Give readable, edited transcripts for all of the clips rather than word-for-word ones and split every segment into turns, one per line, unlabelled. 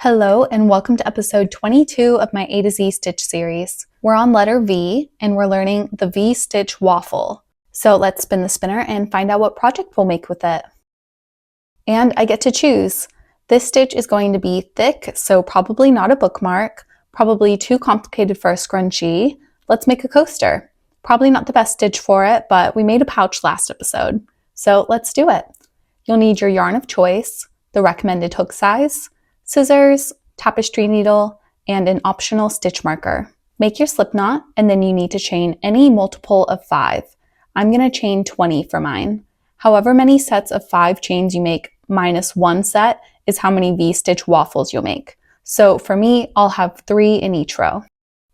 Hello and welcome to episode 22 of my A to Z stitch series. We're on letter V and we're learning the V stitch waffle. So let's spin the spinner and find out what project we'll make with it. And I get to choose. This stitch is going to be thick, so probably not a bookmark, probably too complicated for a scrunchie. Let's make a coaster. Probably not the best stitch for it, but we made a pouch last episode. So let's do it. You'll need your yarn of choice, the recommended hook size, scissors, tapestry needle, and an optional stitch marker. Make your slip knot, and then you need to chain any multiple of 5. I'm going to chain 20 for mine. However many sets of 5 chains you make minus 1 set is how many V-stitch waffles you'll make. So for me, I'll have 3 in each row.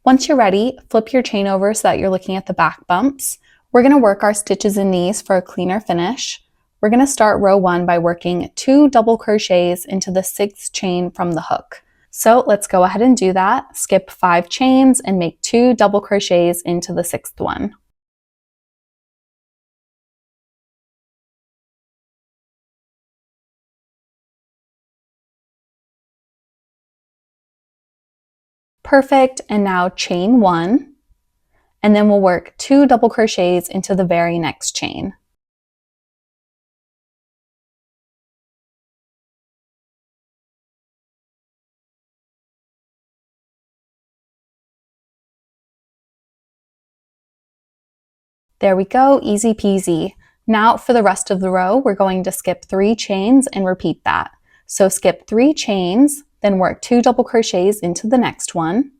Once you're ready, flip your chain over so that you're looking at the back bumps. We're going to work our stitches in these for a cleaner finish. We're going to start row 1 by working 2 double crochets into the 6th chain from the hook. So let's go ahead and do that. Skip 5 chains and make 2 double crochets into the 6th one. Perfect, and now chain 1, and then we'll work 2 double crochets into the very next chain. There we go, easy peasy. Now for the rest of the row, we're going to skip 3 chains and repeat that. So skip 3 chains, then work 2 double crochets into the next one.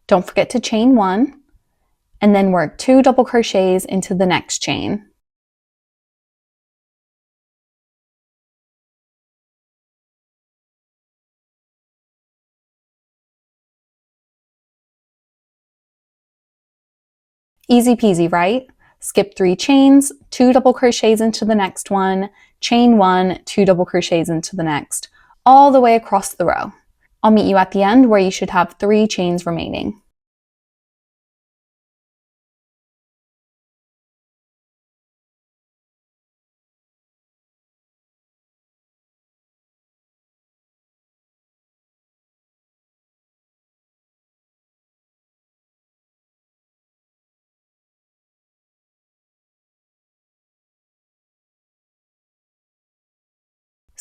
Don't forget to chain 1. And then work 2 double crochets into the next chain. Easy peasy, right? Skip 3 chains, 2 double crochets into the next one, chain 1, 2 double crochets into the next, all the way across the row. I'll meet you at the end where you should have 3 chains remaining.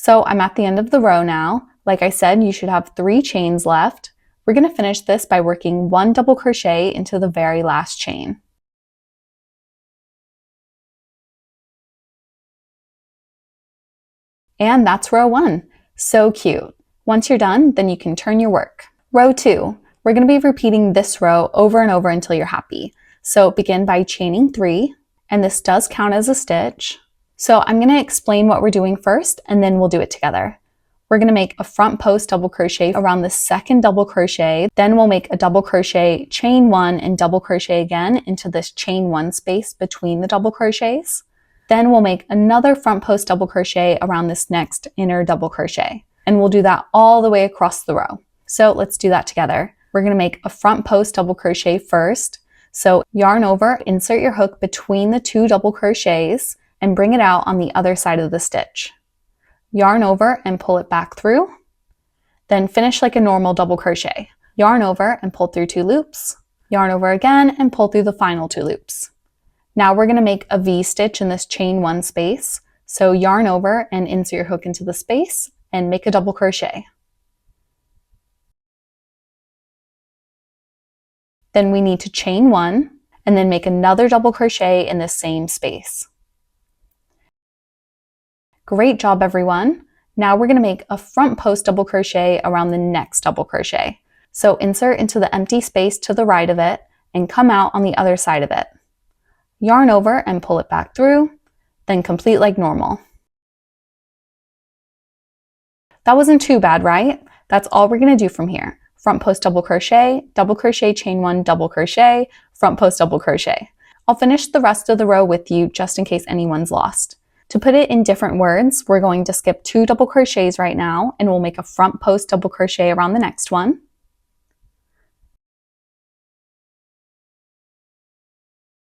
So I'm at the end of the row now. Like I said, you should have 3 chains left. We're going to finish this by working 1 double crochet into the very last chain. And that's row 1. So cute. Once you're done, then you can turn your work. Row 2. We're going to be repeating this row over and over until you're happy. So begin by chaining 3, and this does count as a stitch. So I'm going to explain what we're doing first, and then we'll do it together. We're going to make a front post double crochet around the 2nd double crochet. Then we'll make a double crochet, chain 1, and double crochet again into this chain 1 space between the double crochets. Then we'll make another front post double crochet around this next inner double crochet. And we'll do that all the way across the row. So let's do that together. We're going to make a front post double crochet first. So yarn over, insert your hook between the 2 double crochets, and bring it out on the other side of the stitch. Yarn over and pull it back through. Then finish like a normal double crochet. Yarn over and pull through 2 loops. Yarn over again and pull through the final 2 loops. Now we're going to make a V stitch in this chain 1 space. So yarn over and insert your hook into the space and make a double crochet. Then we need to chain 1 and then make another double crochet in the same space. Great job, everyone. Now we're going to make a front post double crochet around the next double crochet. So insert into the empty space to the right of it and come out on the other side of it. Yarn over and pull it back through, then complete like normal. That wasn't too bad, right? That's all we're going to do from here. Front post double crochet, chain 1, double crochet, front post double crochet. I'll finish the rest of the row with you just in case anyone's lost. To put it in different words, we're going to skip 2 double crochets right now, and we'll make a front post double crochet around the next one.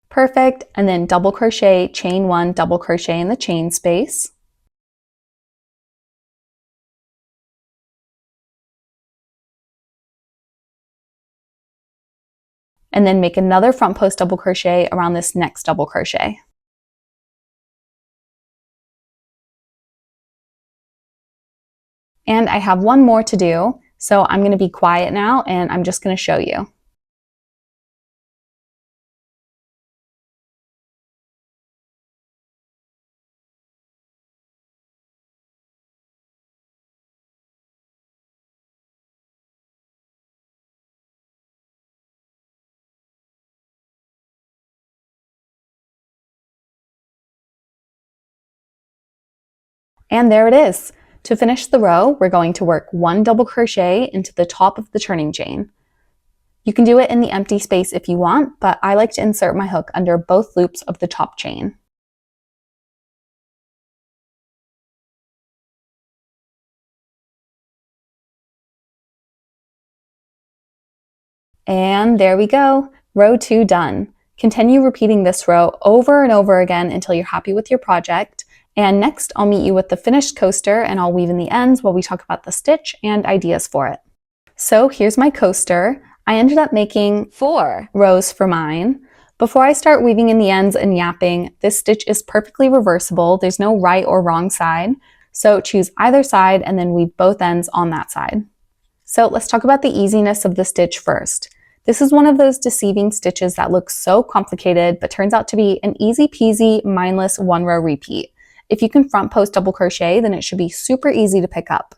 Perfect, and then double crochet, chain 1, double crochet in the chain space. And then make another front post double crochet around this next double crochet. And I have one more to do, so I'm going to be quiet now and I'm just going to show you. And there it is. To finish the row, we're going to work 1 double crochet into the top of the turning chain. You can do it in the empty space if you want, but I like to insert my hook under both loops of the top chain. And there we go, row 2 done. Continue repeating this row over and over again until you're happy with your project. And next, I'll meet you with the finished coaster and I'll weave in the ends while we talk about the stitch and ideas for it. So here's my coaster. I ended up making 4 rows for mine. Before I start weaving in the ends and yapping, this stitch is perfectly reversible. There's no right or wrong side. So choose either side and then weave both ends on that side. So let's talk about the easiness of the stitch first. This is one of those deceiving stitches that looks so complicated, but turns out to be an easy peasy, mindless 1-row repeat. If you can front post double crochet, then it should be super easy to pick up.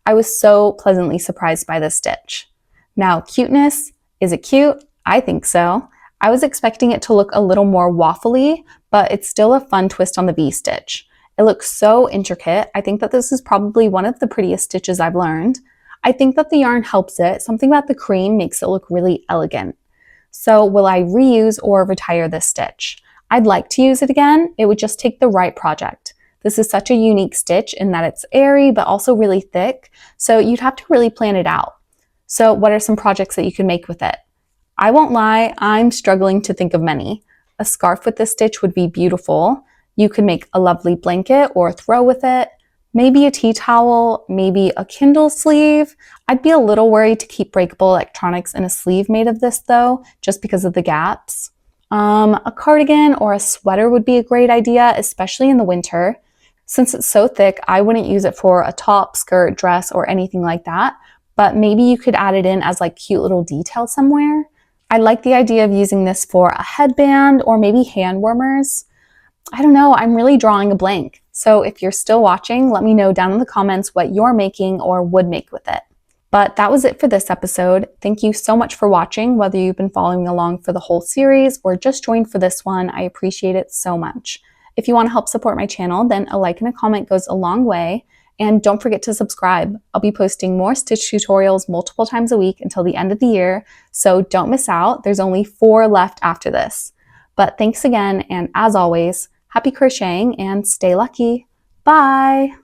I was so pleasantly surprised by this stitch. Now, cuteness, is it cute? I think so. I was expecting it to look a little more waffly, but it's still a fun twist on the V-stitch. It looks so intricate. I think that this is probably one of the prettiest stitches I've learned. I think that the yarn helps it. Something about the cream makes it look really elegant. So will I reuse or retire this stitch? I'd like to use it again. It would just take the right project. This is such a unique stitch in that it's airy but also really thick, so you'd have to really plan it out. So what are some projects that you can make with it? I won't lie, I'm struggling to think of many. A scarf with this stitch would be beautiful. You could make a lovely blanket or throw with it. Maybe a tea towel, maybe a Kindle sleeve. I'd be a little worried to keep breakable electronics in a sleeve made of this though, just because of the gaps. A cardigan or a sweater would be a great idea, especially in the winter. Since it's so thick, I wouldn't use it for a top, skirt, dress, or anything like that, but maybe you could add it in as like cute little detail somewhere. I like the idea of using this for a headband or maybe hand warmers. I don't know, I'm really drawing a blank. So if you're still watching, let me know down in the comments what you're making or would make with it. But that was it for this episode. Thank you so much for watching, whether you've been following along for the whole series or just joined for this one. I appreciate it so much. If you want to help support my channel, then a like and a comment goes a long way. And don't forget to subscribe. I'll be posting more stitch tutorials multiple times a week until the end of the year, so don't miss out. There's only 4 left after this. But thanks again, and as always, happy crocheting and stay lucky. Bye!